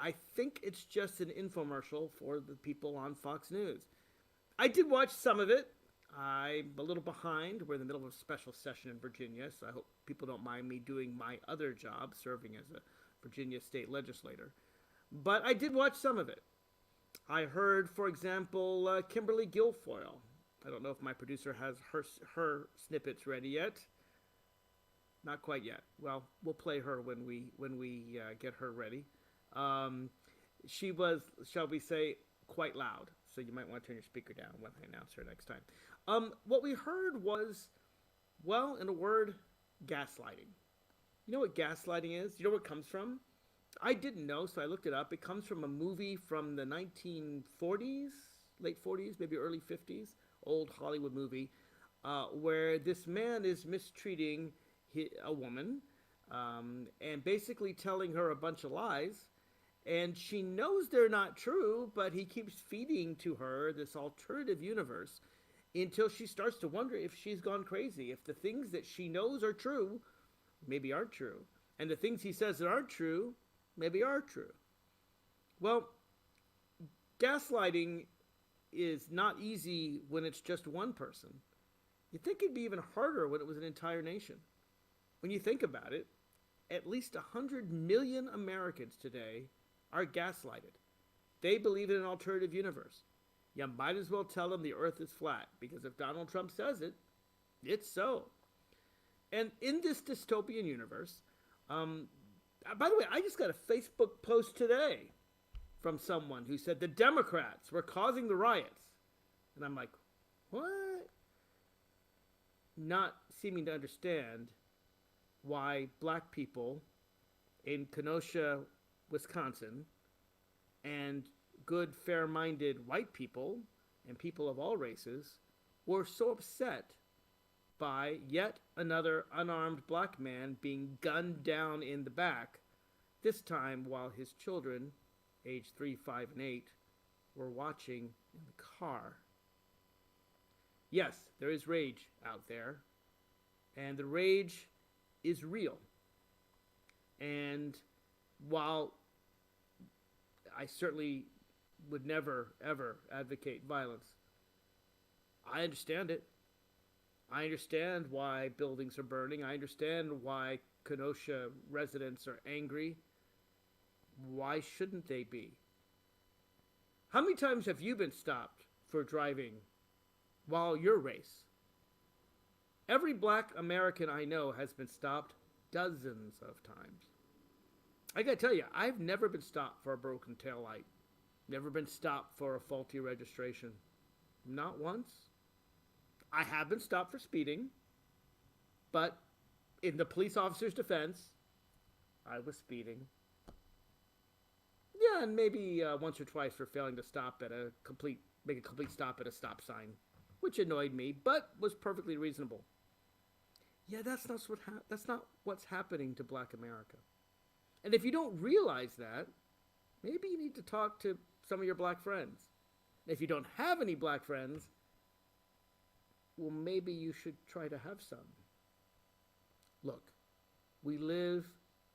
I think it's just an infomercial for the people on Fox News. I did watch some of it. I'm a little behind. We're in the middle of a special session in Virginia, so I hope people don't mind me doing my other job, serving as a Virginia state legislator. But I did watch some of it. I heard, for example, Kimberly Guilfoyle. I don't know if my producer has her snippets ready yet. Not quite yet. Well, we'll play her when we get her ready. Um, she was, shall we say, quite loud, so you might want to turn your speaker down when I announce her next time. What we heard was, well, in a word, gaslighting. You know what gaslighting is? You know where it comes from? I didn't know, so I looked it up. It comes from a movie from the 1940s, late 40s, maybe early 50s, old Hollywood movie, where this man is mistreating a woman and basically telling her a bunch of lies. And she knows they're not true, but he keeps feeding to her this alternative universe until she starts to wonder if she's gone crazy, if the things that she knows are true maybe aren't true, and the things he says that aren't true maybe are true. Well, gaslighting is not easy when it's just one person. You'd think it'd be even harder when it was an entire nation. When you think about it, at least 100 million Americans today are gaslighted. They believe in an alternative universe. You might as well tell them the earth is flat, because if Donald Trump says it, it's so. And in this dystopian universe, by the way, I just got a Facebook post today from someone who said the Democrats were causing the riots. And I'm like, what? Not seeming to understand why black people in Kenosha, Wisconsin, and good, fair-minded white people and people of all races were so upset by yet another unarmed black man being gunned down in the back, this time while his children, aged 3, 5, and 8, were watching in the car. Yes, there is rage out there, and the rage is real. And while I certainly would never, ever advocate violence, I understand it. I understand why buildings are burning. I understand why Kenosha residents are angry. Why shouldn't they be? How many times have you been stopped for driving while your race? Every black American I know has been stopped dozens of times. I gotta tell you, I've never been stopped for a broken taillight. Never been stopped for a faulty registration. Not once. I have been stopped for speeding, but in the police officer's defense, I was speeding. Yeah, and maybe once or twice for failing to stop at make a complete stop at a stop sign, which annoyed me, but was perfectly reasonable. Yeah, that's not what's happening to Black America. And if you don't realize that, maybe you need to talk to some of your black friends. If you don't have any black friends, well, maybe you should try to have some. Look, we live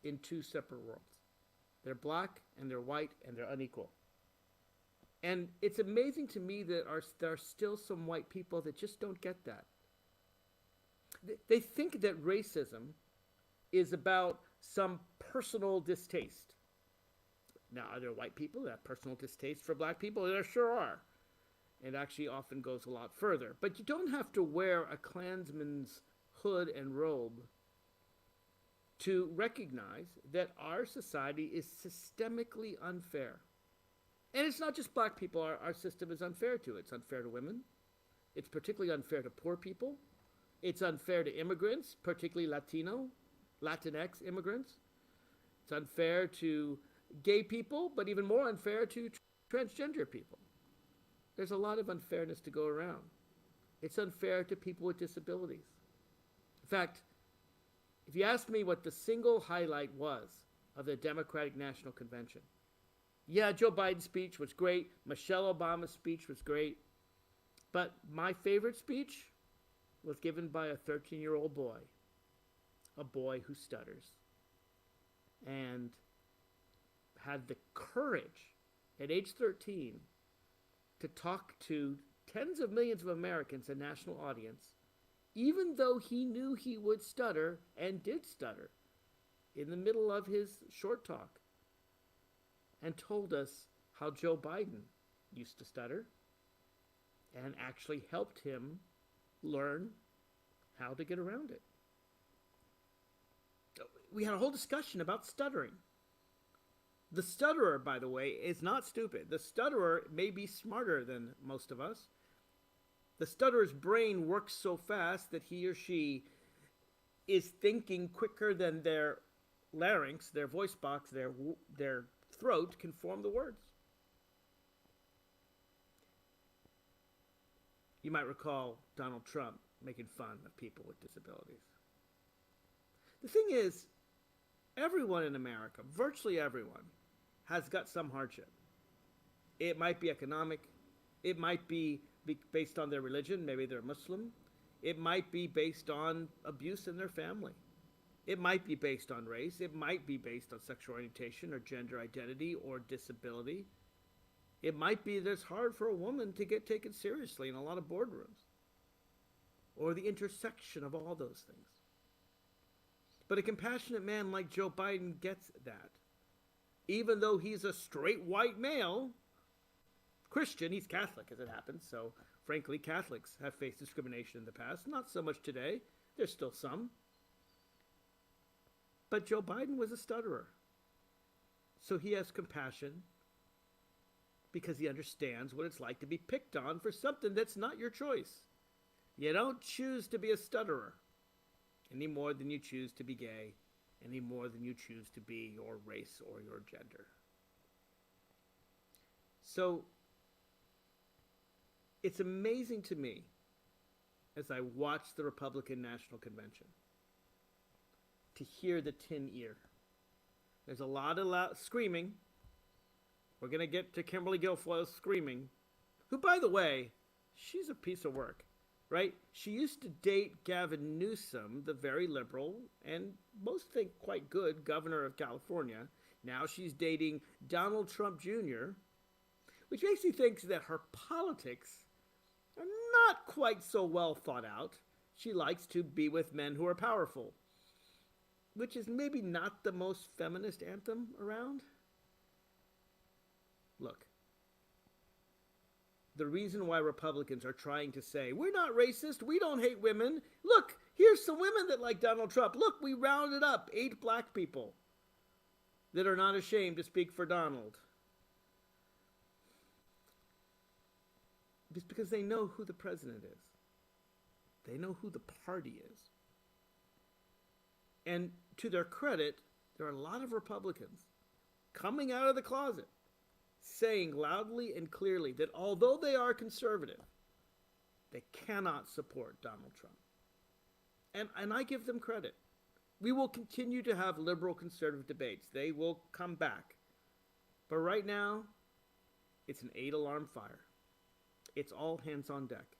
in two separate worlds. They're black and they're white and they're unequal. And it's amazing to me that there are still some white people that just don't get that. They think that racism is about some personal distaste. Now, are there white people that have personal distaste for black people? There sure are. It actually often goes a lot further. But you don't have to wear a Klansman's hood and robe to recognize that our society is systemically unfair. And it's not just black people our system is unfair to. It's unfair to women. It's particularly unfair to poor people. It's unfair to immigrants, particularly Latinx immigrants. It's unfair to gay people, but even more unfair to transgender people. There's a lot of unfairness to go around. It's unfair to people with disabilities. In fact, if you ask me what the single highlight was of the Democratic National Convention, yeah, Joe Biden's speech was great. Michelle Obama's speech was great. But my favorite speech was given by a 13-year-old boy, a boy who stutters and had the courage at age 13 to talk to tens of millions of Americans, a national audience, even though he knew he would stutter and did stutter in the middle of his short talk, and told us how Joe Biden used to stutter and actually helped him learn how to get around it. We had a whole discussion about stuttering. The stutterer, by the way, is not stupid. The stutterer may be smarter than most of us. The stutterer's brain works so fast that he or she is thinking quicker than their larynx, their voice box, their throat can form the words. You might recall Donald Trump making fun of people with disabilities. The thing is, everyone in America, virtually everyone, has got some hardship. It might be economic. It might be based on their religion. Maybe they're Muslim. It might be based on abuse in their family. It might be based on race. It might be based on sexual orientation or gender identity or disability. It might be that it's hard for a woman to get taken seriously in a lot of boardrooms, or the intersection of all those things. But a compassionate man like Joe Biden gets that. Even though he's a straight white male, Christian, he's Catholic as it happens, so frankly, Catholics have faced discrimination in the past. Not so much today. There's still some. But Joe Biden was a stutterer. So he has compassion because he understands what it's like to be picked on for something that's not your choice. You don't choose to be a stutterer any more than you choose to be gay, any more than you choose to be your race or your gender. So it's amazing to me as I watch the Republican National Convention to hear the tin ear. There's a lot of screaming. We're going to get to Kimberly Guilfoyle screaming, who, by the way, she's a piece of work, right? She used to date Gavin Newsom, the very liberal and most think quite good governor of California. Now she's dating Donald Trump Jr., which makes me think that her politics are not quite so well thought out. She likes to be with men who are powerful, which is maybe not the most feminist anthem around. Look, the reason why Republicans are trying to say, we're not racist, we don't hate women. Look, here's some women that like Donald Trump. Look, we rounded up 8 black people that are not ashamed to speak for Donald. It's because they know who the president is. They know who the party is. And to their credit, there are a lot of Republicans coming out of the closet saying loudly and clearly that although they are conservative, they cannot support Donald Trump. And I give them credit. We will continue to have liberal conservative debates. They will come back. But right now, it's an 8-alarm fire. It's all hands on deck.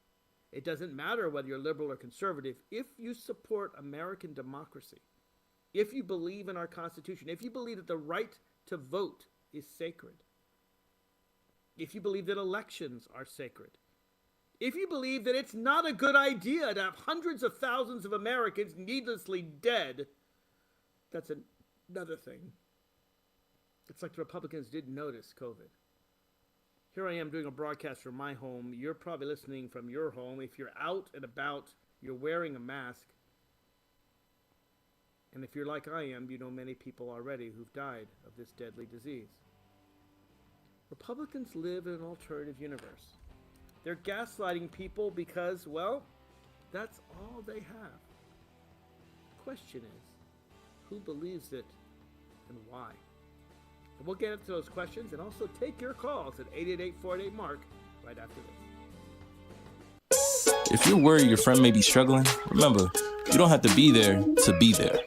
It doesn't matter whether you're liberal or conservative. If you support American democracy, if you believe in our Constitution, if you believe that the right to vote is sacred, if you believe that elections are sacred, if you believe that it's not a good idea to have hundreds of thousands of Americans needlessly dead, that's another thing. It's like the Republicans didn't notice COVID. Here I am doing a broadcast from my home. You're probably listening from your home. If you're out and about, you're wearing a mask. And if you're like I am, you know many people already who've died of this deadly disease. Republicans live in an alternative universe. They're gaslighting people because, well, that's all they have. The question is, who believes it and why? And we'll get into those questions and also take your calls at 888-488-MARK right after this. If you're worried your friend may be struggling, remember, you don't have to be there to be there.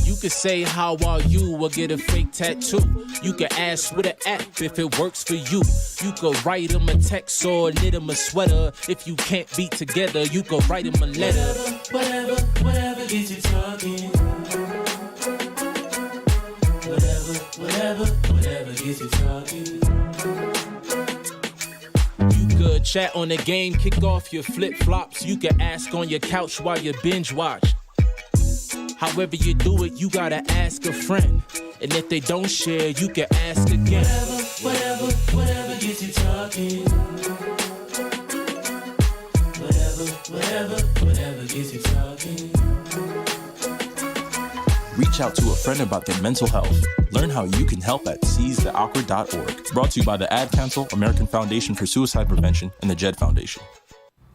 You can say, how are you, or get a fake tattoo. You can ask with an app if it works for you. You could write them a text or knit them a sweater. If you can't be together, you could write them a letter. Whatever gets you talking. Whatever. gets you talking. You could chat on the game, kick off your flip-flops. You can ask on your couch while you binge watch. However you do it, you gotta ask a friend. And if they don't share, you can ask again. Whatever gets you talking. Whatever gets you talking. Reach out to a friend about their mental health. Learn how you can help at seizetheawkward.org. Brought to you by the Ad Council, American Foundation for Suicide Prevention, and the JED Foundation.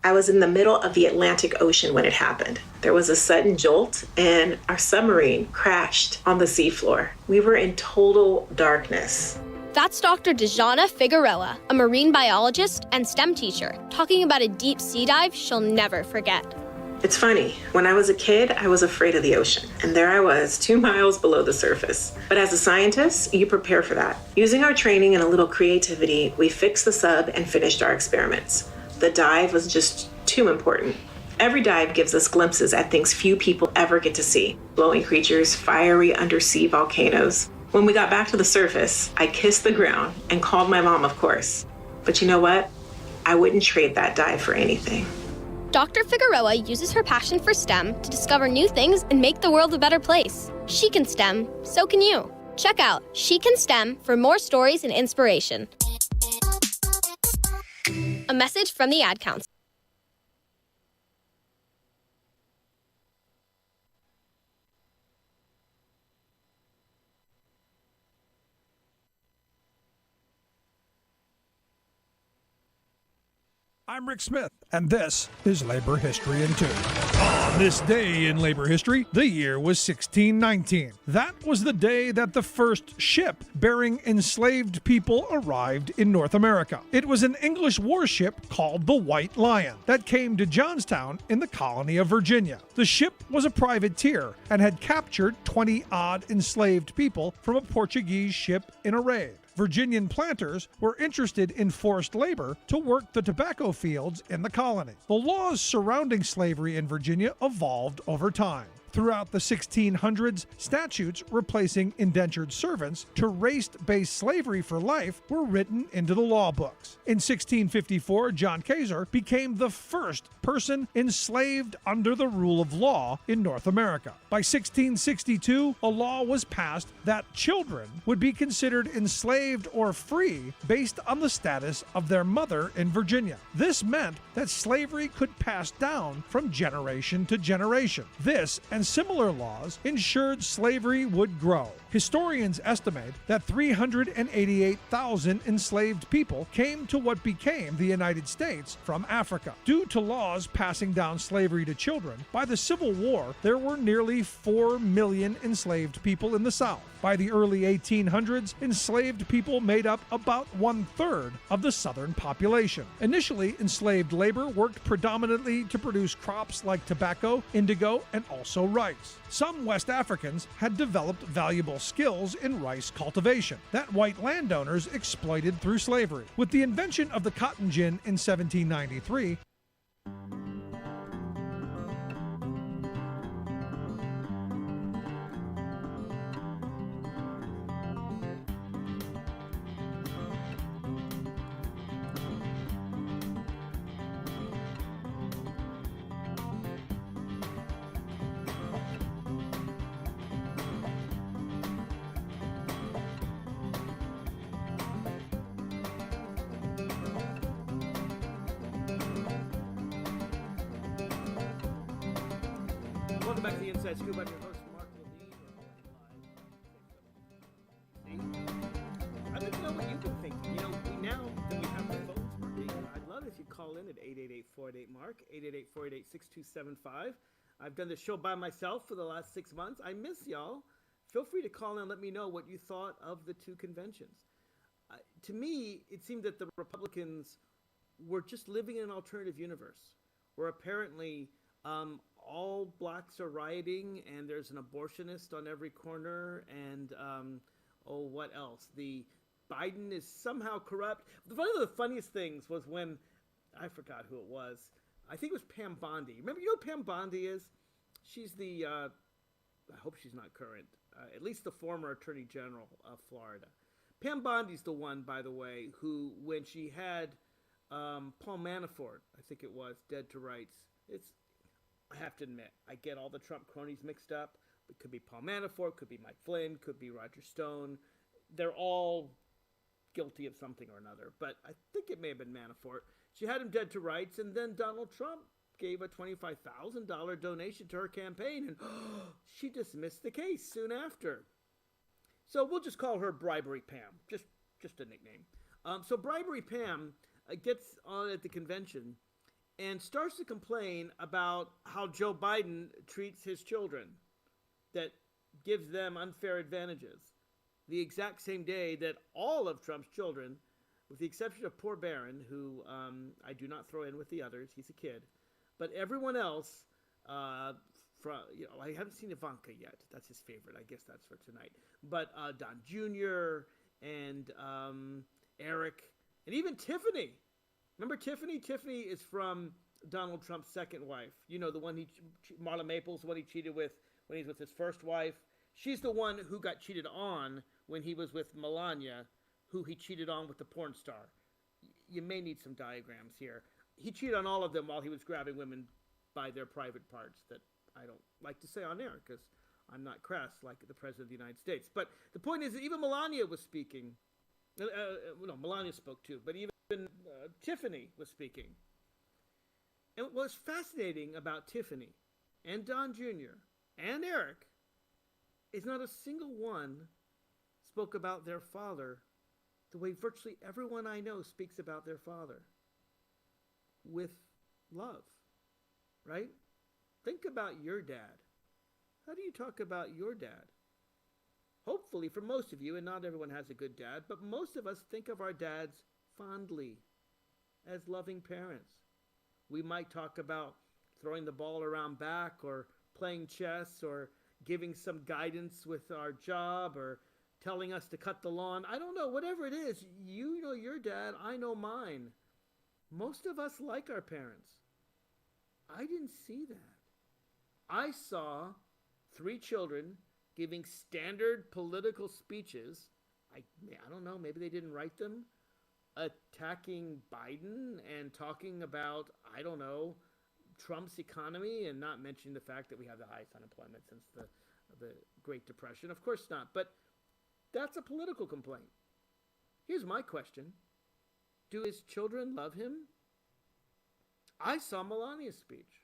I was in the middle of the Atlantic Ocean when it happened. There was a sudden jolt and our submarine crashed on the seafloor. We were in total darkness. That's Dr. Dejana Figueroa, a marine biologist and STEM teacher, talking about a deep sea dive she'll never forget. It's funny, when I was a kid, I was afraid of the ocean. And there I was, 2 miles below the surface. But as a scientist, you prepare for that. Using our training and a little creativity, we fixed the sub and finished our experiments. The dive was just too important. Every dive gives us glimpses at things few people ever get to see. Glowing creatures, fiery undersea volcanoes. When we got back to the surface, I kissed the ground and called my mom, of course. But you know what? I wouldn't trade that dive for anything. Dr. Figueroa uses her passion for STEM to discover new things and make the world a better place. She can STEM, so can you. Check out She Can STEM for more stories and inspiration. A message from the Ad Council. I'm Rick Smith, and this is Labor History in 2. On this day in labor history, the year was 1619. That was the day that the first ship bearing enslaved people arrived in North America. It was an English warship called the White Lion that came to Johnstown in the colony of Virginia. The ship was a privateer and had captured 20-odd enslaved people from a Portuguese ship in a raid. Virginian planters were interested in forced labor to work the tobacco fields in the colony. The laws surrounding slavery in Virginia evolved over time. Throughout the 1600s, statutes replacing indentured servants to race-based slavery for life were written into the law books. In 1654, John Kaiser became the first person enslaved under the rule of law in North America. By 1662, a law was passed that children would be considered enslaved or free based on the status of their mother in Virginia. This meant that slavery could pass down from generation to generation. This and similar laws ensured slavery would grow. Historians estimate that 388,000 enslaved people came to what became the United States from Africa. Due to laws passing down slavery to children, by the Civil War, there were nearly 4 million enslaved people in the South. By the early 1800s, enslaved people made up about 1/3 of the Southern population. Initially, enslaved labor worked predominantly to produce crops like tobacco, indigo, and also rice. Some West Africans had developed valuable skills in rice cultivation that white landowners exploited through slavery. With the invention of the cotton gin in 1793, Welcome back to the Inside Scoop. I'm your host, Mark Levine. I'd like to know what you've been thinking. You know, now that we have the phones working, I'd love if you call in at 888-488-MARK, 888-488-6275. I've done the show by myself for the last 6 months. I miss y'all. Feel free to call in and let me know what you thought of the two conventions. To me, it seemed that the Republicans were just living in an alternative universe, where apparently all blacks are rioting and there's an abortionist on every corner and what else? The Biden is somehow corrupt. One of the funniest things was when, I forgot who it was. I think it was Pam Bondi. Remember, you know who Pam Bondi is? She's the, I hope she's not current, at least the former Attorney General of Florida. Pam Bondi's the one, by the way, who, when she had Paul Manafort, I think it was, dead to rights, I have to admit, I get all the Trump cronies mixed up. It could be Paul Manafort, could be Mike Flynn, could be Roger Stone. They're all guilty of something or another, but I think it may have been Manafort. She had him dead to rights, and then Donald Trump gave a $25,000 donation to her campaign, and she dismissed the case soon after. So we'll just call her Bribery Pam, just a nickname. So Bribery Pam gets on at the convention and starts to complain about how Joe Biden treats his children, that gives them unfair advantages. The exact same day that all of Trump's children, with the exception of poor Barron, who I do not throw in with the others, he's a kid, but everyone else, I haven't seen Ivanka yet. That's his favorite. I guess that's for tonight. But Don Jr. and Eric, and even Tiffany. Remember Tiffany? Tiffany is from Donald Trump's second wife. You know, the one Marla Maples, the one he cheated with when he was with his first wife. She's the one who got cheated on when he was with Melania, who he cheated on with the porn star. You may need some diagrams here. He cheated on all of them while he was grabbing women by their private parts that I don't like to say on air because I'm not crass like the President of the United States. But the point is that even Melania was speaking. Melania spoke too, but even Tiffany was speaking. And what was fascinating about Tiffany and Don Jr. and Eric is not a single one spoke about their father the way virtually everyone I know speaks about their father. With love, right? Think about your dad. How do you talk about your dad? Hopefully, for most of you, and not everyone has a good dad, but most of us think of our dads fondly as loving parents. We might talk about throwing the ball around back or playing chess or giving some guidance with our job or telling us to cut the lawn. I don't know, whatever it is. You know your dad, I know mine. Most of us like our parents. I didn't see that. I saw 3 children giving standard political speeches. I don't know, maybe they didn't write them. Attacking Biden and talking about, I don't know, Trump's economy and not mentioning the fact that we have the highest unemployment since the Great Depression. Of course not, but that's a political complaint. Here's my question. Do his children love him? I saw Melania's speech.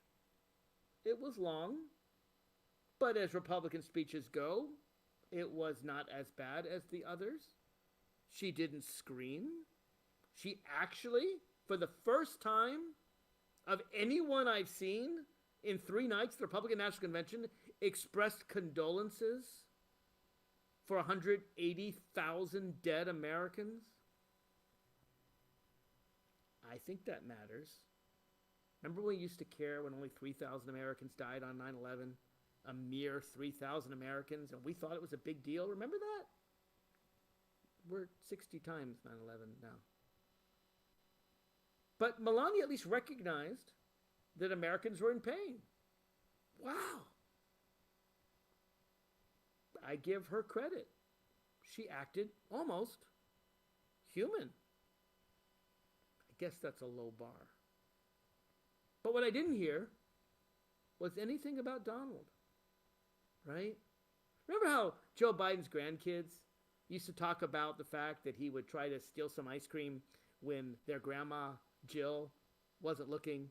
It was long, but as Republican speeches go, it was not as bad as the others. She didn't scream. She actually, for the first time of anyone I've seen in 3 nights, the Republican National Convention expressed condolences for 180,000 dead Americans. I think that matters. Remember when we used to care when only 3,000 Americans died on 9/11? A mere 3,000 Americans, and we thought it was a big deal. Remember that? We're 60 times 9/11 now. But Melania at least recognized that Americans were in pain. Wow. I give her credit. She acted almost human. I guess that's a low bar. But what I didn't hear was anything about Donald, right? Remember how Joe Biden's grandkids used to talk about the fact that he would try to steal some ice cream when their grandma, Jill, wasn't looking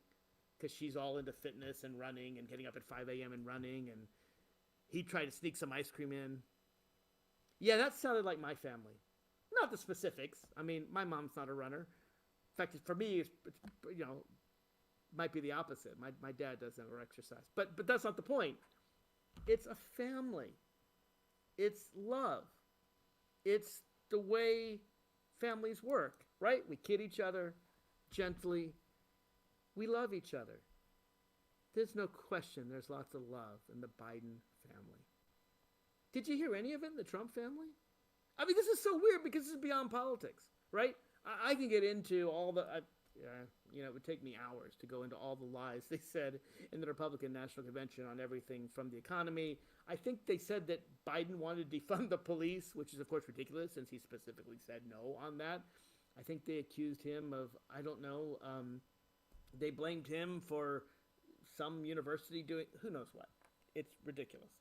because she's all into fitness and running and getting up at 5 a.m. and running, and he'd try to sneak some ice cream in. Yeah, that sounded like my family. Not the specifics. I mean, my mom's not a runner. In fact, for me, it's might be the opposite. My dad doesn't ever exercise. But that's not the point. It's a family. It's love. It's the way families work, right? We kid each other gently. We love each other. There's no question there's lots of love in the Biden family. Did you hear any of it in the Trump family? I mean, this is so weird because this is beyond politics, right? I can get into all the It would take me hours to go into all the lies they said in the Republican National Convention on everything from the economy. I think they said that Biden wanted to defund the police, which is, of course, ridiculous since he specifically said no on that. I think they accused him of, I don't know, they blamed him for some university doing, who knows what. It's ridiculous.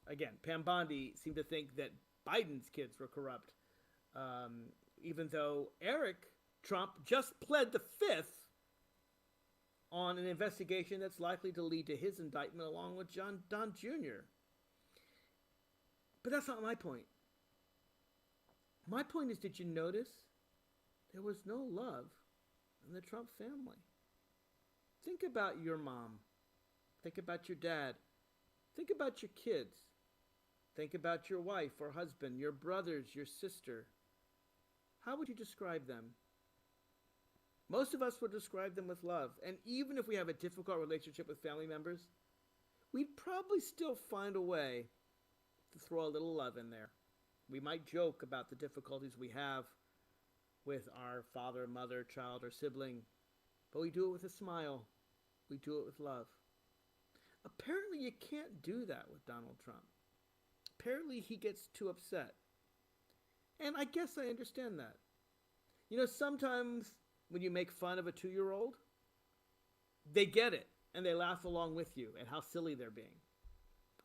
Again, Pam Bondi seemed to think that Biden's kids were corrupt, even though Eric Trump just pled the fifth on an investigation that's likely to lead to his indictment along with Don Jr. But that's not my point. My point is, did you notice there was no love in the Trump family? Think about your mom. Think about your dad. Think about your kids. Think about your wife or husband, your brothers, your sister. How would you describe them? Most of us would describe them with love. And even if we have a difficult relationship with family members, we'd probably still find a way to throw a little love in there. We might joke about the difficulties we have with our father, mother, child, or sibling, but we do it with a smile. We do it with love. Apparently, you can't do that with Donald Trump. Apparently, he gets too upset. And I guess I understand that. Sometimes when you make fun of a 2-year-old, they get it, and they laugh along with you at how silly they're being.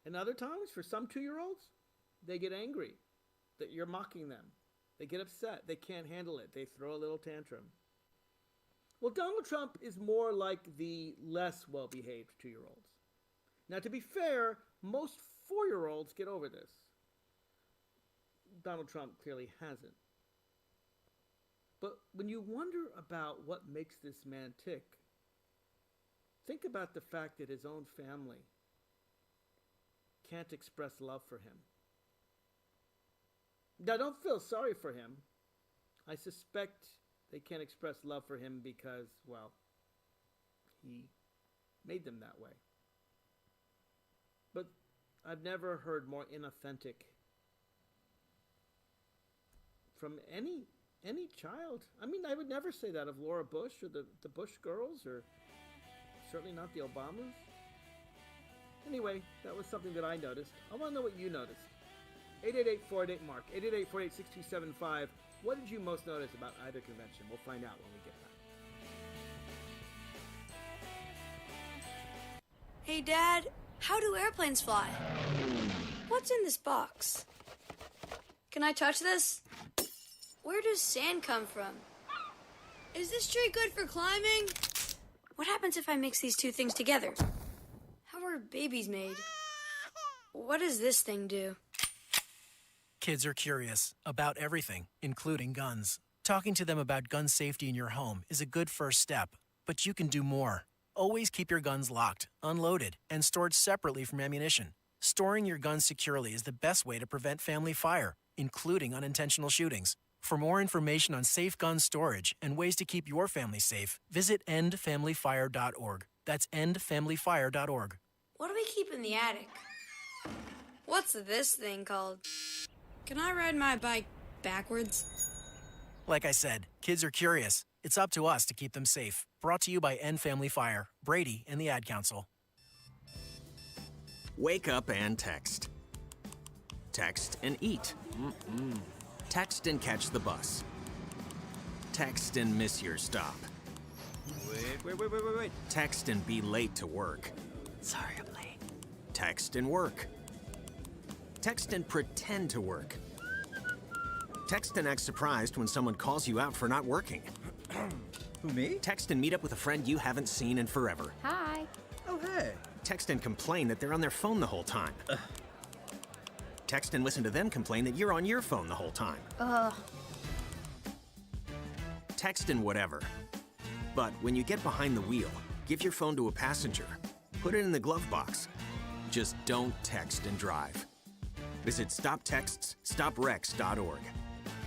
And other times, for some 2-year-olds, they get angry that you're mocking them. They get upset. They can't handle it. They throw a little tantrum. Well, Donald Trump is more like the less well-behaved 2-year-olds. Now, to be fair, most 4-year-olds get over this. Donald Trump clearly hasn't. But when you wonder about what makes this man tick, think about the fact that his own family can't express love for him. Now, don't feel sorry for him. I suspect they can't express love for him because, well, he made them that way. But I've never heard more inauthentic from any child. I mean, I would never say that of Laura Bush or the Bush girls, or certainly not the Obamas. Anyway, that was something that I noticed. I want to know what you noticed. 888-488-MARK, 888-488-6275. What did you most notice about either convention? We'll find out when we get back. Hey, Dad, how do airplanes fly? What's in this box? Can I touch this? Where does sand come from? Is this tree good for climbing? What happens if I mix these two things together? How are babies made? What does this thing do? Kids are curious about everything, including guns. Talking to them about gun safety in your home is a good first step, but you can do more. Always keep your guns locked, unloaded, and stored separately from ammunition. Storing your guns securely is the best way to prevent family fire, including unintentional shootings. For more information on safe gun storage and ways to keep your family safe, visit endfamilyfire.org. That's endfamilyfire.org. What do we keep in the attic? What's this thing called? Can I ride my bike backwards? Like I said, kids are curious. It's up to us to keep them safe. Brought to you by End Family Fire, Brady, and the Ad Council. Wake up and text. Text and eat. Text and catch the bus. Text and miss your stop. Wait. Text and be late to work. Sorry, I'm late. Text and work. Text and pretend to work. Text and act surprised when someone calls you out for not working. Who, me? Text and meet up with a friend you haven't seen in forever. Hi. Oh, hey. Text and complain that they're on their phone the whole time. Text and listen to them complain that you're on your phone the whole time. Text and whatever. But when you get behind the wheel, give your phone to a passenger. Put it in the glove box. Just don't text and drive. Visit StopTextsStopWrecks.org.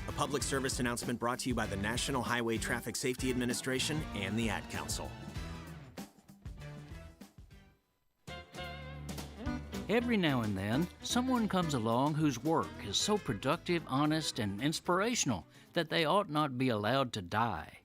A public service announcement brought to you by the National Highway Traffic Safety Administration and the Ad Council. Every now and then, someone comes along whose work is so productive, honest, and inspirational that they ought not be allowed to die.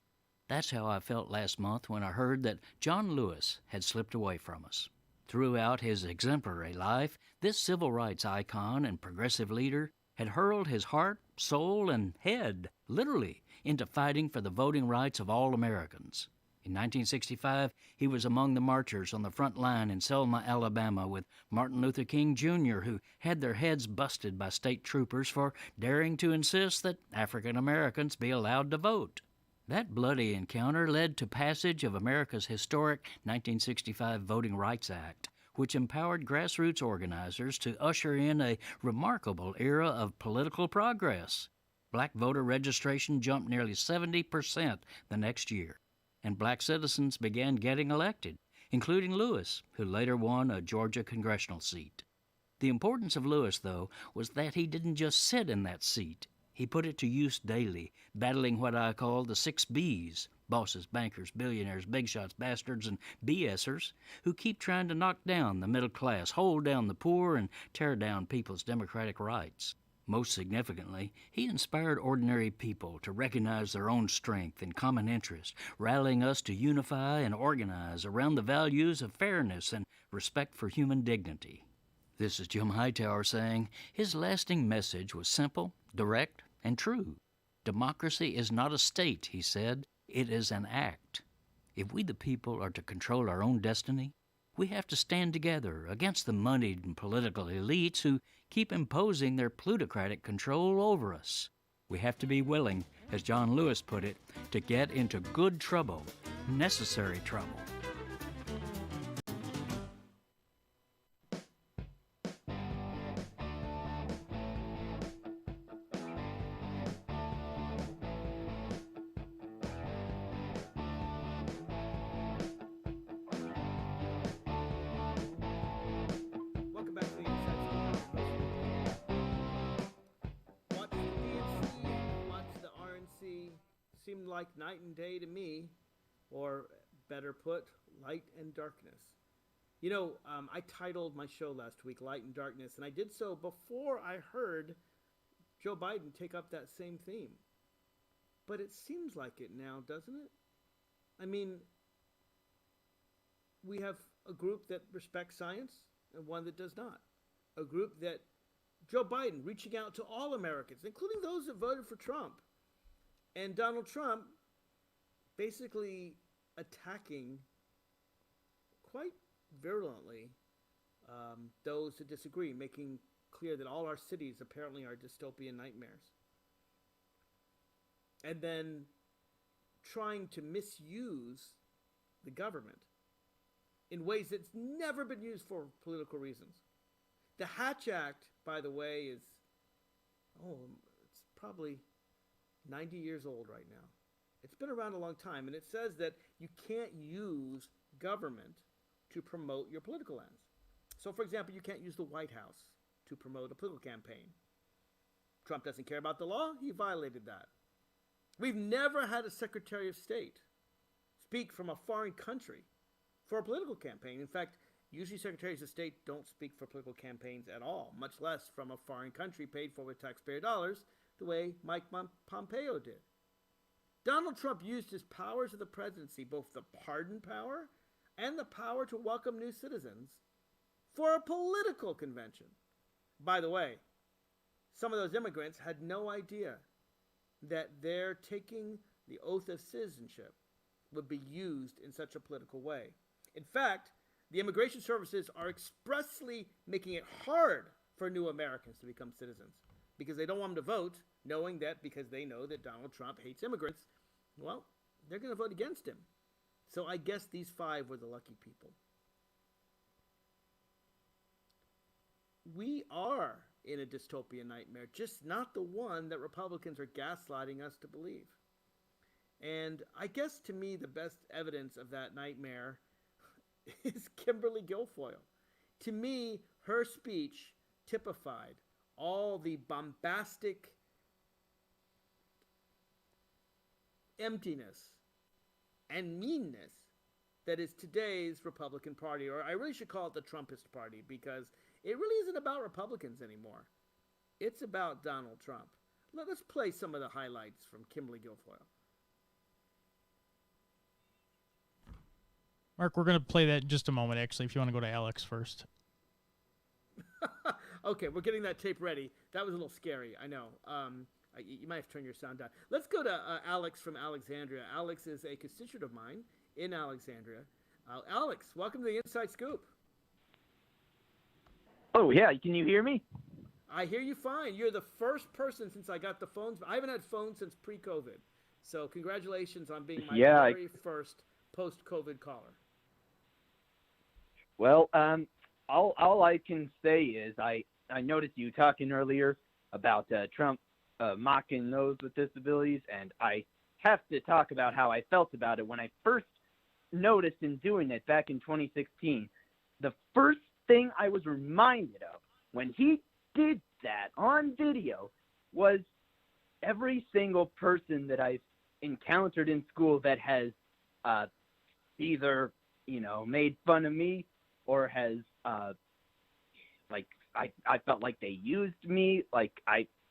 That's how I felt last month when I heard that John Lewis had slipped away from us. Throughout his exemplary life, this civil rights icon and progressive leader had hurled his heart, soul, and head, literally, into fighting for the voting rights of all Americans. In 1965, he was among the marchers on the front line in Selma, Alabama, with Martin Luther King Jr., who had their heads busted by state troopers for daring to insist that African Americans be allowed to vote. That bloody encounter led to passage of America's historic 1965 Voting Rights Act, which empowered grassroots organizers to usher in a remarkable era of political progress. Black voter registration jumped nearly 70% the next year, and black citizens began getting elected, including Lewis, who later won a Georgia congressional seat. The importance of Lewis, though, was that he didn't just sit in that seat. He put it to use daily, battling what I call the 6 Bs, bosses, bankers, billionaires, big shots, bastards, and BSers, who keep trying to knock down the middle class, hold down the poor, and tear down people's democratic rights. Most significantly, he inspired ordinary people to recognize their own strength and common interest, rallying us to unify and organize around the values of fairness and respect for human dignity. This is Jim Hightower saying his lasting message was simple, direct, and true. Democracy is not a state, he said. It is an act. If we the people are to control our own destiny, we have to stand together against the moneyed and political elites who keep imposing their plutocratic control over us. We have to be willing, as John Lewis put it, to get into good trouble, necessary trouble. Welcome back to the Inside Scoop. Watch the DNC, watch the RNC. Seemed like night and day to me, or better put, light and darkness. You know, I titled my show last week, Light and Darkness, and I did so before I heard Joe Biden take up that same theme. But it seems like it now, doesn't it? I mean, we have a group that respects science and one that does not. A group that Joe Biden reaching out to all Americans, including those that voted for Trump, and Donald Trump basically attacking quite virulently those that disagree, making clear that all our cities apparently are dystopian nightmares. And then trying to misuse the government in ways that's never been used for political reasons. The Hatch Act, by the way, is, it's probably 90 years old right now. It's been around a long time, and it says that you can't use government to promote your political ends. So, for example, you can't use the White House to promote a political campaign. Trump doesn't care about the law. He violated that. We've never had a Secretary of State speak from a foreign country for a political campaign. In fact, usually Secretaries of State don't speak for political campaigns at all, much less from a foreign country paid for with taxpayer dollars, the way Mike Pompeo did. Donald Trump used his powers of the presidency, both the pardon power and the power to welcome new citizens, for a political convention. By the way, some of those immigrants had no idea that their taking the oath of citizenship would be used in such a political way. In fact, the immigration services are expressly making it hard for new Americans to become citizens because they don't want them to vote, knowing that because they know that Donald Trump hates immigrants, well, they're going to vote against him. So I guess these 5 were the lucky people. We are in a dystopian nightmare, just not the one that Republicans are gaslighting us to believe. And I guess to me the best evidence of that nightmare is Kimberly Guilfoyle. To me, her speech typified all the bombastic emptiness and meanness that is today's Republican Party, or I really should call it the Trumpist Party, because it really isn't about Republicans anymore. It's about Donald Trump. Let us play some of the highlights from Kimberly Guilfoyle. Mark, we're going to play that in just a moment, actually, if you want to go to Alex first. Okay, we're getting that tape ready. That was a little scary, I know. You might have to turn your sound down. Let's go to Alex from Alexandria. Alex is a constituent of mine in Alexandria. Alex, welcome to the Inside Scoop. Oh, yeah. Can you hear me? I hear you fine. You're the first person since I got the phones. I haven't had phones since pre-COVID. So congratulations on being my very first post-COVID caller. Well, all I can say is I noticed you talking earlier about Trump mocking those with disabilities, and I have to talk about how I felt about it when I first noticed in doing it back in 2016. The first thing I was reminded of when he did that on video was every single person that I've encountered in school that has either, made fun of me or has I felt like they used me.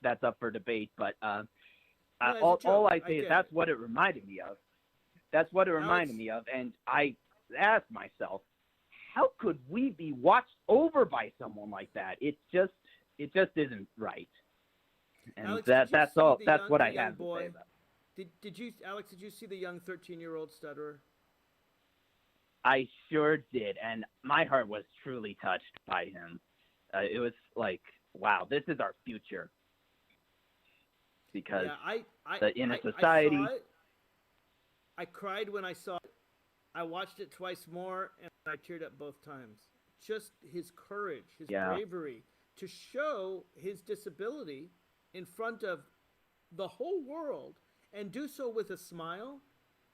That's up for debate, but all I say is that's what it reminded me of. That's what it reminded me of, and I asked myself, how could we be watched over by someone like that? It just isn't right. And Alex, that's all. That's what I have to say about it. Did you, Alex? Did you see the young 13-year-old stutterer? I sure did, and my heart was truly touched by him. It was like, wow, this is our future. Because in a society, I saw it. I cried when I saw it. I watched it twice more, and I teared up both times. Just his courage, his bravery to show his disability in front of the whole world and do so with a smile,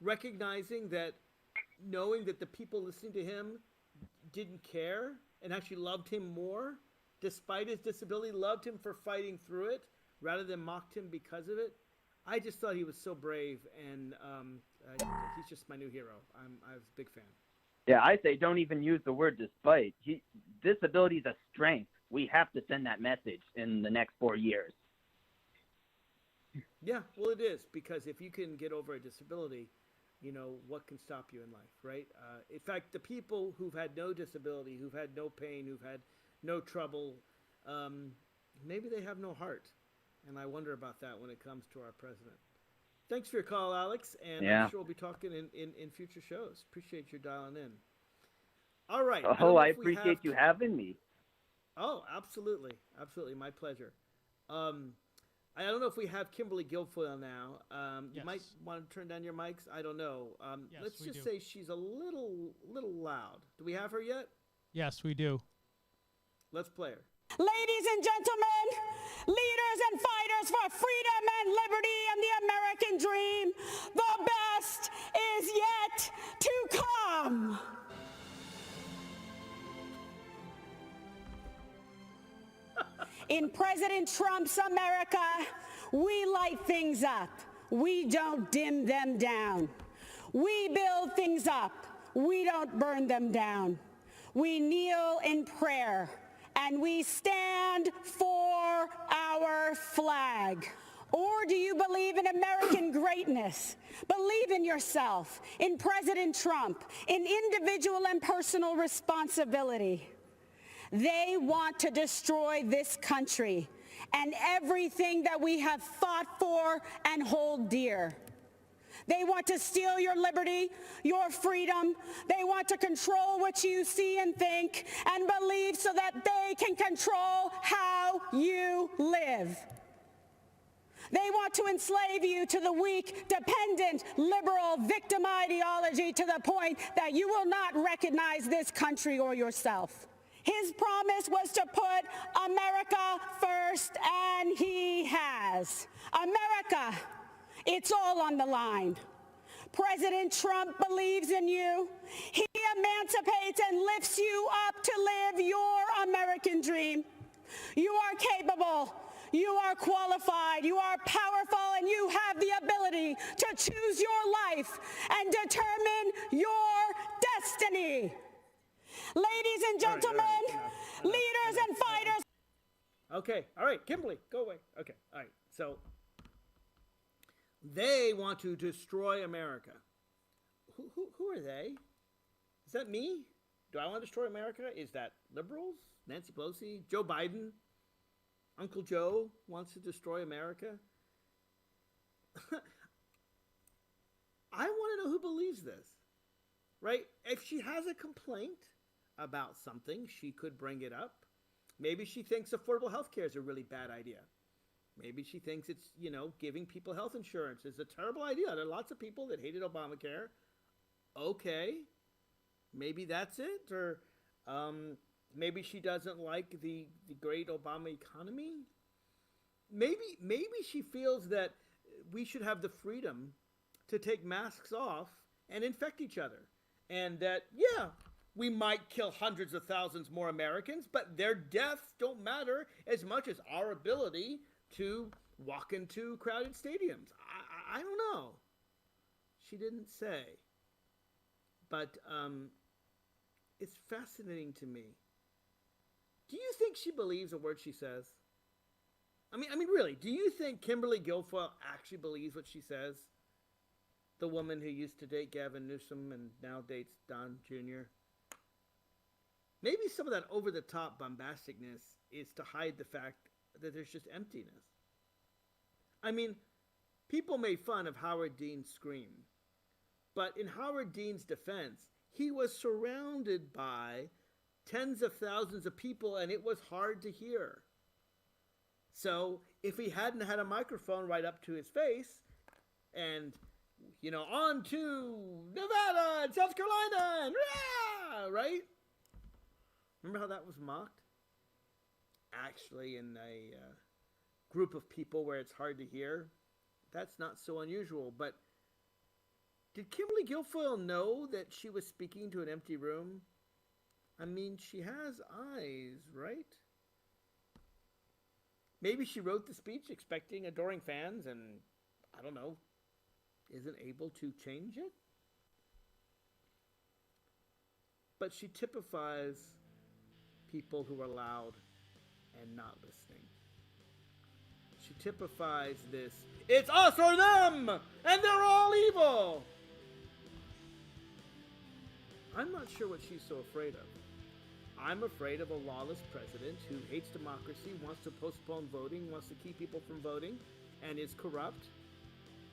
recognizing that, knowing that the people listening to him didn't care and actually loved him more, despite his disability, loved him for fighting through it rather than mocked him because of it. I just thought he was so brave, and he's just my new hero. I was a big fan. Yeah, I say don't even use the word despite. Disability is a strength. We have to send that message in the next 4 years. Yeah, well, it is, because if you can get over a disability, what can stop you in life, right? In fact, the people who've had no disability, who've had no pain, who've had no trouble, maybe they have no heart. And I wonder about that when it comes to our president. Thanks for your call, Alex, and I'm sure we'll be talking in future shows. Appreciate you dialing in. All right. I appreciate you having me. Oh, absolutely. Absolutely. My pleasure. I don't know if we have Kimberly Guilfoyle now. You might want to turn down your mics. I don't know. Let's just say she's a little loud. Do we have her yet? Yes, we do. Let's play her. Ladies and gentlemen, leaders and fighters for freedom and liberty and the American dream, the best is yet to come. In President Trump's America, we light things up. We don't dim them down. We build things up. We don't burn them down. We kneel in prayer, and we stand for our flag. Or do you believe in American greatness? Believe in yourself, in President Trump, in individual and personal responsibility. They want to destroy this country and everything that we have fought for and hold dear. They want to steal your liberty, your freedom. They want to control what you see and think and believe so that they can control how you live. They want to enslave you to the weak, dependent, liberal, victim ideology to the point that you will not recognize this country or yourself. His promise was to put America first, and he has. America, it's all on the line. President Trump believes in you. He emancipates and lifts you up to live your American dream. You are capable. You are qualified. You are powerful, and you have the ability to choose your life and determine your destiny. Ladies and gentlemen, leaders and fighters. Okay, all right, Kimberly, go away. Okay, all right. So they want to destroy America. Who are they? Is that me? Do I want to destroy America? Is that liberals? Nancy Pelosi? Joe Biden? Uncle Joe wants to destroy America? I want to know who believes this, right? If she has a complaint about something, she could bring it up. Maybe she thinks affordable health care is a really bad idea. Maybe she thinks it's, giving people health insurance is a terrible idea. There are lots of people that hated Obamacare. Okay, maybe that's it. Or maybe she doesn't like the great Obama economy. Maybe she feels that we should have the freedom to take masks off and infect each other. And that, we might kill hundreds of thousands more Americans, but their deaths don't matter as much as our ability to walk into crowded stadiums. I don't know. She didn't say. But it's fascinating to me. Do you think she believes a word she says? I mean, really, do you think Kimberly Guilfoyle actually believes what she says? The woman who used to date Gavin Newsom and now dates Don Jr.? Maybe some of that over-the-top bombasticness is to hide the fact that there's just emptiness. I mean, people made fun of Howard Dean's scream. But in Howard Dean's defense, he was surrounded by tens of thousands of people, and it was hard to hear. So if he hadn't had a microphone right up to his face, and, on to Nevada and South Carolina, and right? Remember how that was mocked? Actually, in a group of people where it's hard to hear, that's not so unusual. But did Kimberly Guilfoyle know that she was speaking to an empty room? I mean, she has eyes, right? Maybe she wrote the speech expecting adoring fans and, I don't know, isn't able to change it? But she typifies people who are loud and not listening. She typifies this, it's us or them, and they're all evil. I'm not sure what she's so afraid of. I'm afraid of a lawless president who hates democracy, wants to postpone voting, wants to keep people from voting, and is corrupt.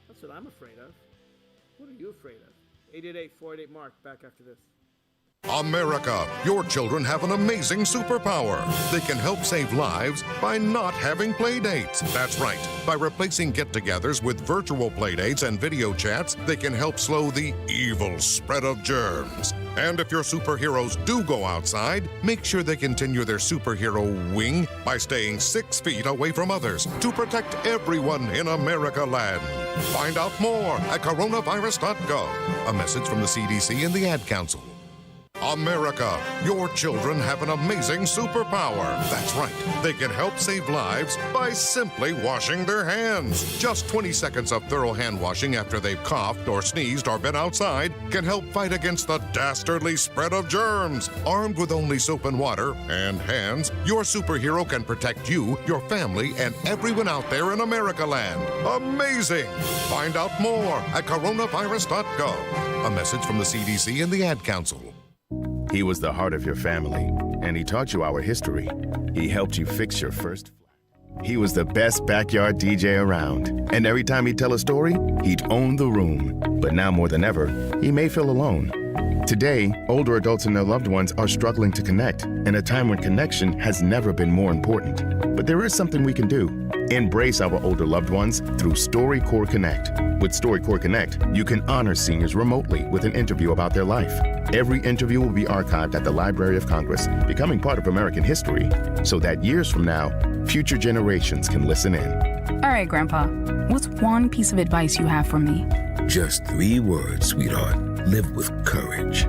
That's what I'm afraid of. What are you afraid of? 888-488-MARK, back after this. America, your children have an amazing superpower. They can help save lives by not having play dates. That's right. By replacing get-togethers with virtual play dates and video chats, they can help slow the evil spread of germs. And if your superheroes do go outside, make sure they continue their superhero wing by staying 6 feet away from others to protect everyone in America land. Find out more at coronavirus.gov. A message from the CDC and the Ad Council. America, your children have an amazing superpower. That's right. They can help save lives by simply washing their hands. Just 20 seconds of thorough hand washing after they've coughed or sneezed or been outside can help fight against the dastardly spread of germs. Armed with only soap and water and hands, your superhero can protect you, your family, and everyone out there in America land. Amazing! Find out more at coronavirus.gov. A message from the CDC and the Ad Council. He was the heart of your family, and he taught you our history. He helped you fix your first flat. He was the best backyard DJ around, and every time he'd tell a story, he'd own the room. But now more than ever, he may feel alone. Today, older adults and their loved ones are struggling to connect, in a time when connection has never been more important. But there is something we can do. Embrace our older loved ones through StoryCorps Connect. With StoryCorps Connect, you can honor seniors remotely with an interview about their life. Every interview will be archived at the Library of Congress, becoming part of American history, so that years from now, future generations can listen in. All right, Grandpa, what's one piece of advice you have for me? Just 3 words, sweetheart. Live with courage.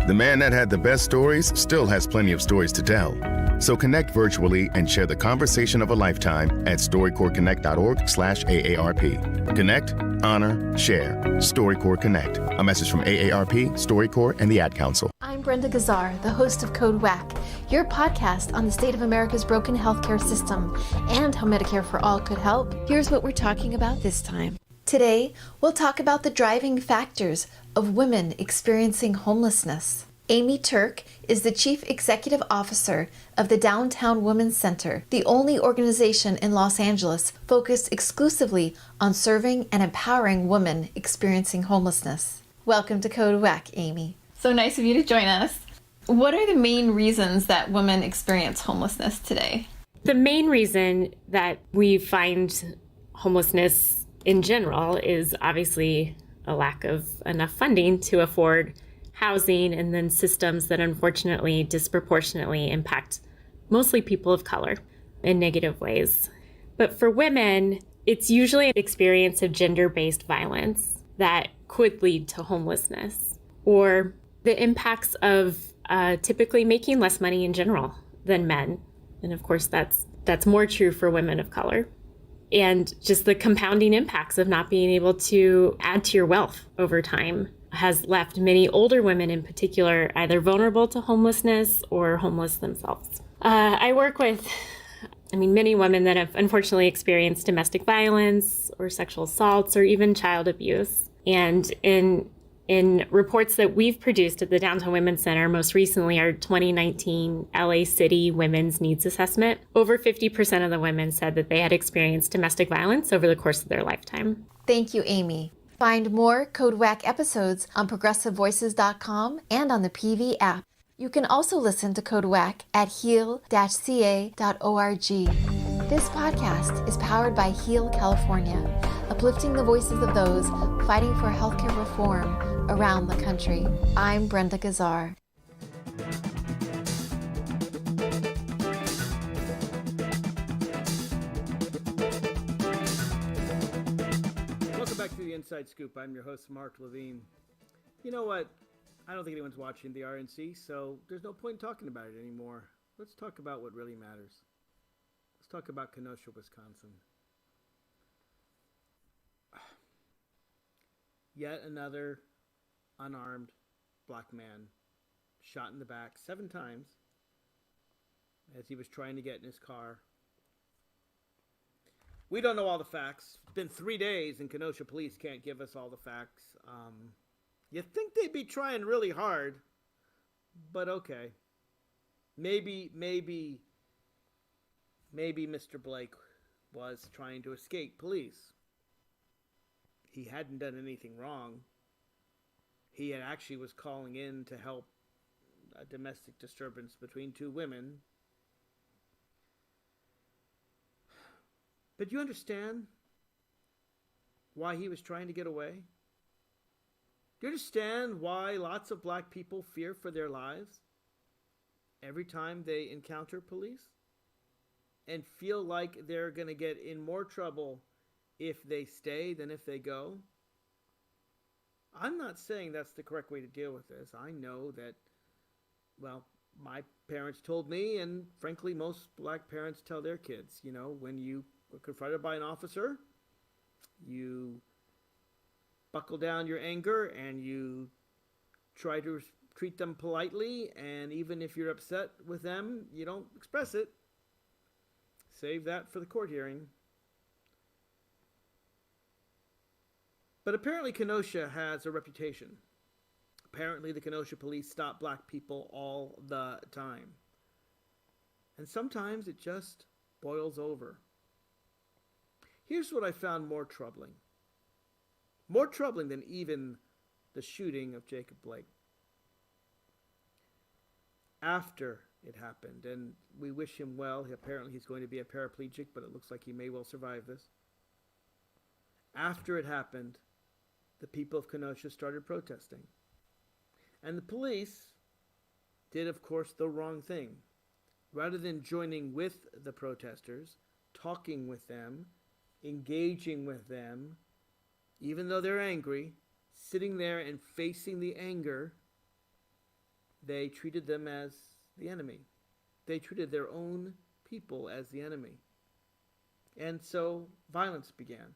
The man that had the best stories still has plenty of stories to tell. So connect virtually and share the conversation of a lifetime at storycorpsconnect.org/AARP. Connect, honor, share. StoryCorps Connect. A message from AARP, StoryCorps, and the Ad Council. I'm Brenda Gazar, the host of Code WAC, your podcast on the state of America's broken healthcare system and how Medicare for All could help. Here's what we're talking about this time. Today, we'll talk about the driving factors of women experiencing homelessness. Amy Turk is the Chief Executive Officer of the Downtown Women's Center, the only organization in Los Angeles focused exclusively on serving and empowering women experiencing homelessness. Welcome to Code WAC, Amy. So nice of you to join us. What are the main reasons that women experience homelessness today? The main reason that we find homelessness in general is obviously a lack of enough funding to afford housing, and then systems that unfortunately disproportionately impact mostly people of color in negative ways. But for women, it's usually an experience of gender-based violence that could lead to homelessness, or the impacts of typically making less money in general than men. And of course, that's more true for women of color. And just the compounding impacts of not being able to add to your wealth over time has left many older women in particular either vulnerable to homelessness or homeless themselves. I work with, many women that have unfortunately experienced domestic violence or sexual assaults or even child abuse. And in reports that we've produced at the Downtown Women's Center, most recently our 2019 LA City Women's Needs Assessment, over 50% of the women said that they had experienced domestic violence over the course of their lifetime. Thank you, Amy. Find more Code WAC episodes on progressivevoices.com and on the PV app. You can also listen to Code WAC at heal-ca.org. This podcast is powered by Heal California, uplifting the voices of those fighting for healthcare reform around the country. I'm Brenda Gazar. Back to the Inside Scoop. I'm your host, Mark Levine. You know what? I don't think anyone's watching the RNC, so there's no point in talking about it anymore. Let's talk about what really matters. Let's talk about Kenosha, Wisconsin. Yet another unarmed black man shot in the back 7 times as he was trying to get in his car. We don't know all the facts. It's been 3 days and Kenosha police can't give us all the facts. You'd think they'd be trying really hard, but okay. Maybe Mr. Blake was trying to escape police. He hadn't done anything wrong. He had actually was calling in to help a domestic disturbance between 2 women. But you understand why he was trying to get away? Do you understand why lots of black people fear for their lives every time they encounter police and feel like they're going to get in more trouble if they stay than if they go? I'm not saying that's the correct way to deal with this. I know that, well, my parents told me, and frankly, most black parents tell their kids, when you were confronted by an officer, you buckle down your anger and you try to treat them politely, and even if you're upset with them, you don't express it. Save that for the court hearing. But apparently Kenosha has a reputation. Apparently the Kenosha police stop black people all the time. And sometimes it just boils over. Here's what I found more troubling. More troubling than even the shooting of Jacob Blake. After it happened, and we wish him well. Apparently he's going to be a paraplegic, but it looks like he may well survive this. After it happened, the people of Kenosha started protesting. And the police did, of course, the wrong thing. Rather than joining with the protesters, talking with them, engaging with them, even though they're angry, sitting there and facing the anger, they treated them as the enemy. They treated their own people as the enemy. And so violence began.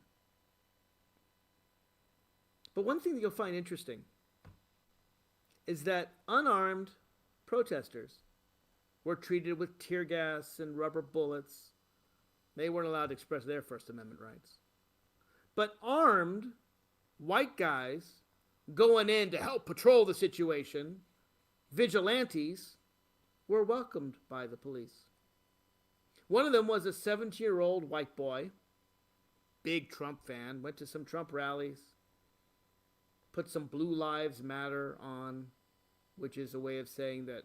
But one thing that you'll find interesting is that unarmed protesters were treated with tear gas and rubber bullets. They weren't allowed to express their First Amendment rights. But armed white guys going in to help patrol the situation, vigilantes were welcomed by the police. One of them was a 17-year-old white boy, big Trump fan, went to some Trump rallies, put some Blue Lives Matter on, which is a way of saying that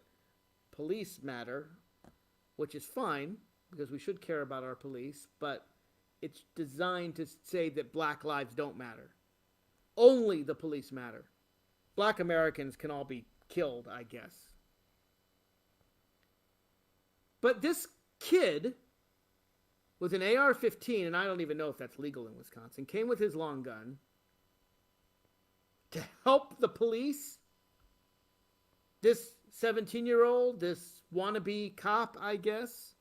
police matter, which is fine because we should care about our police, but it's designed to say that black lives don't matter. Only the police matter. Black Americans can all be killed, I guess. But this kid with an AR-15, and I don't even know if that's legal in Wisconsin, came with his long gun to help the police. This 17-year-old, this wannabe cop, I guess.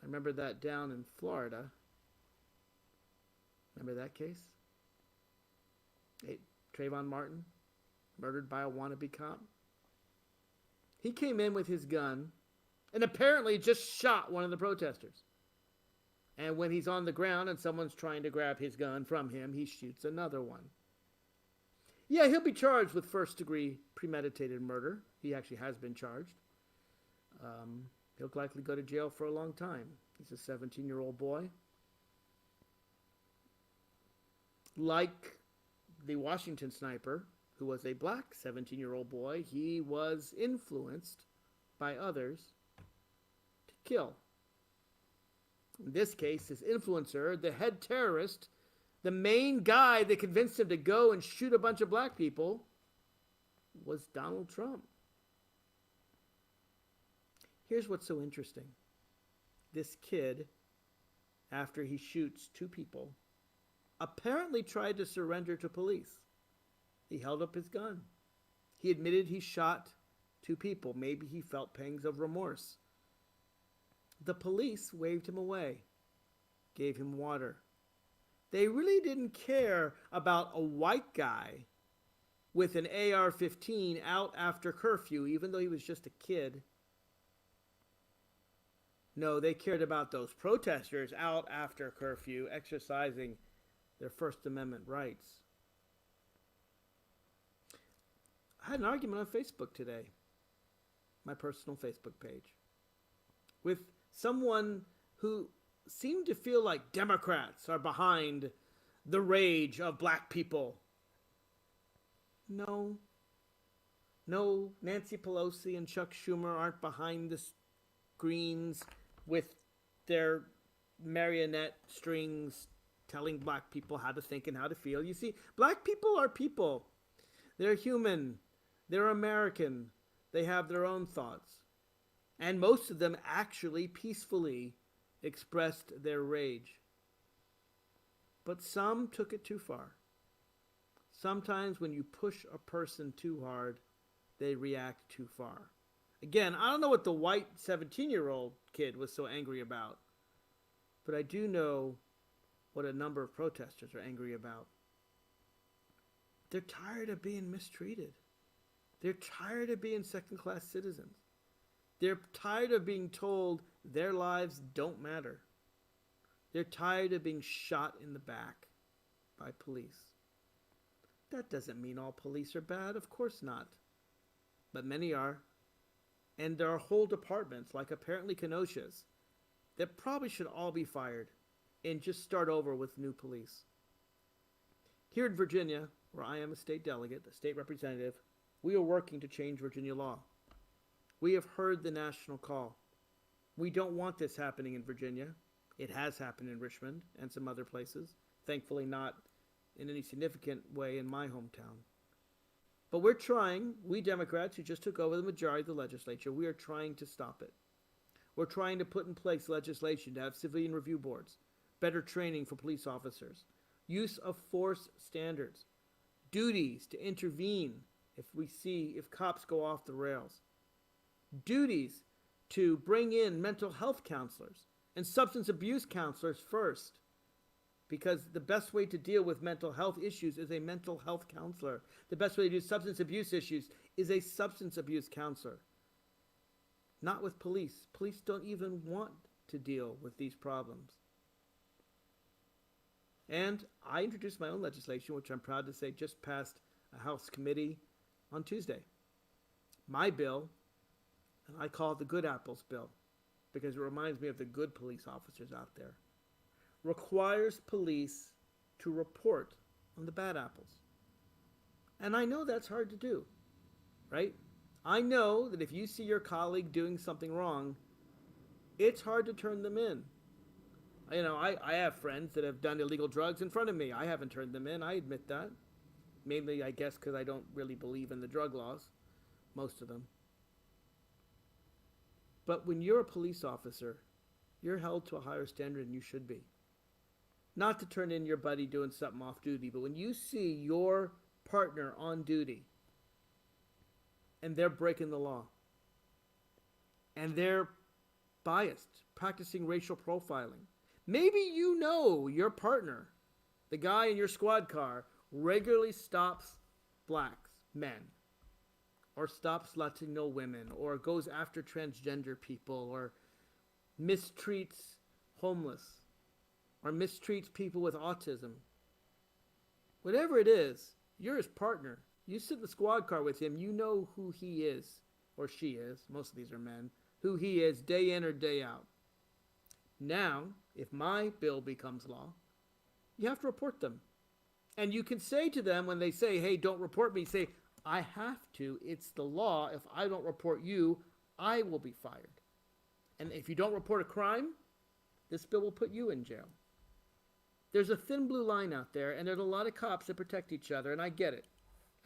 I remember that down in Florida. Remember that case? Hey, Trayvon Martin, murdered by a wannabe cop. He came in with his gun and apparently just shot one of the protesters. And when he's on the ground and someone's trying to grab his gun from him, he shoots another one. Yeah, he'll be charged with first-degree premeditated murder. He actually has been charged. He'll likely go to jail for a long time. He's a 17-year-old boy. Like the Washington sniper, who was a black 17-year-old boy, he was influenced by others to kill. In this case, his influencer, the head terrorist, the main guy that convinced him to go and shoot a bunch of black people, was Donald Trump. Here's what's so interesting. This kid, after he shoots two people, apparently tried to surrender to police. He held up his gun. He admitted he shot two people. Maybe he felt pangs of remorse. The police waved him away, gave him water. They really didn't care about a white guy with an AR-15 out after curfew, even though he was just a kid. No, they cared about those protesters out after curfew, exercising their First Amendment rights. I had an argument on Facebook today, my personal Facebook page, with someone who seemed to feel like Democrats are behind the rage of black people. No, Nancy Pelosi and Chuck Schumer aren't behind the screens with their marionette strings telling black people how to think and how to feel. You see, black people are people. They're human. They're American. They have their own thoughts. And most of them actually peacefully expressed their rage. But some took it too far. Sometimes when you push a person too hard, they react too far. Again, I don't know what the white 17-year-old kid was so angry about, but I do know what a number of protesters are angry about. They're tired of being mistreated. They're tired of being second-class citizens. They're tired of being told their lives don't matter. They're tired of being shot in the back by police. That doesn't mean all police are bad, of course not. But many are. And there are whole departments, like apparently Kenosha's, that probably should all be fired and just start over with new police. Here in Virginia, where I am a state delegate, a state representative, we are working to change Virginia law. We have heard the national call. We don't want this happening in Virginia. It has happened in Richmond and some other places. Thankfully not in any significant way in my hometown. But we're trying, we Democrats who just took over the majority of the legislature, we are trying to stop it. We're trying to put in place legislation to have civilian review boards, better training for police officers, use of force standards, duties to intervene if cops go off the rails, duties to bring in mental health counselors and substance abuse counselors first, because the best way to deal with mental health issues is a mental health counselor. The best way to do substance abuse issues is a substance abuse counselor. Not with police. Police don't even want to deal with these problems. And I introduced my own legislation, which I'm proud to say just passed a House committee on Tuesday. My bill, and I call it the Good Apples Bill because it reminds me of the good police officers out there, requires police to report on the bad apples. And I know that's hard to do, right? I know that if you see your colleague doing something wrong, it's hard to turn them in. You know, I have friends that have done illegal drugs in front of me. I haven't turned them in. I admit that. Mainly, I guess, because I don't really believe in the drug laws. Most of them. But when you're a police officer, you're held to a higher standard than you should be. Not to turn in your buddy doing something off duty, but when you see your partner on duty and they're breaking the law and they're biased, practicing racial profiling, maybe you know your partner, the guy in your squad car, regularly stops blacks, men, or stops Latino women, or goes after transgender people, or mistreats homeless, or mistreats people with autism. Whatever it is, you're his partner. You sit in the squad car with him, you know who he is, or she is, most of these are men, who he is day in or day out. Now, if my bill becomes law, you have to report them. And you can say to them when they say, hey, don't report me, say, I have to. It's the law. If I don't report you, I will be fired. And if you don't report a crime, this bill will put you in jail. There's a thin blue line out there, and there's a lot of cops that protect each other, and I get it.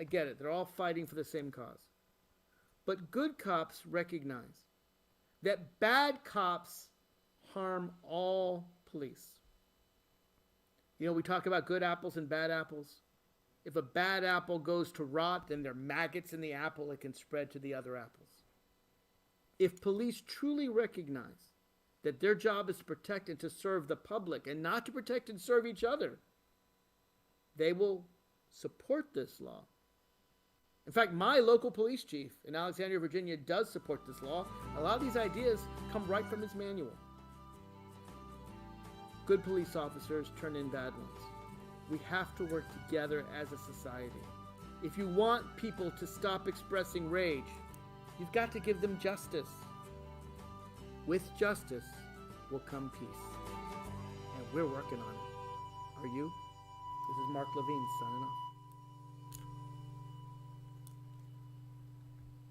I get it. They're all fighting for the same cause. But good cops recognize that bad cops harm all police. You know, we talk about good apples and bad apples. If a bad apple goes to rot, then there are maggots in the apple. It can spread to the other apples. If police truly recognize that their job is to protect and to serve the public and not to protect and serve each other, they will support this law. In fact, my local police chief in Alexandria, Virginia, does support this law. A lot of these ideas come right from his manual. Good police officers turn in bad ones. We have to work together as a society. If you want people to stop expressing rage, you've got to give them justice. With justice will come peace. And we're working on it. Are you? This is Mark Levine signing off.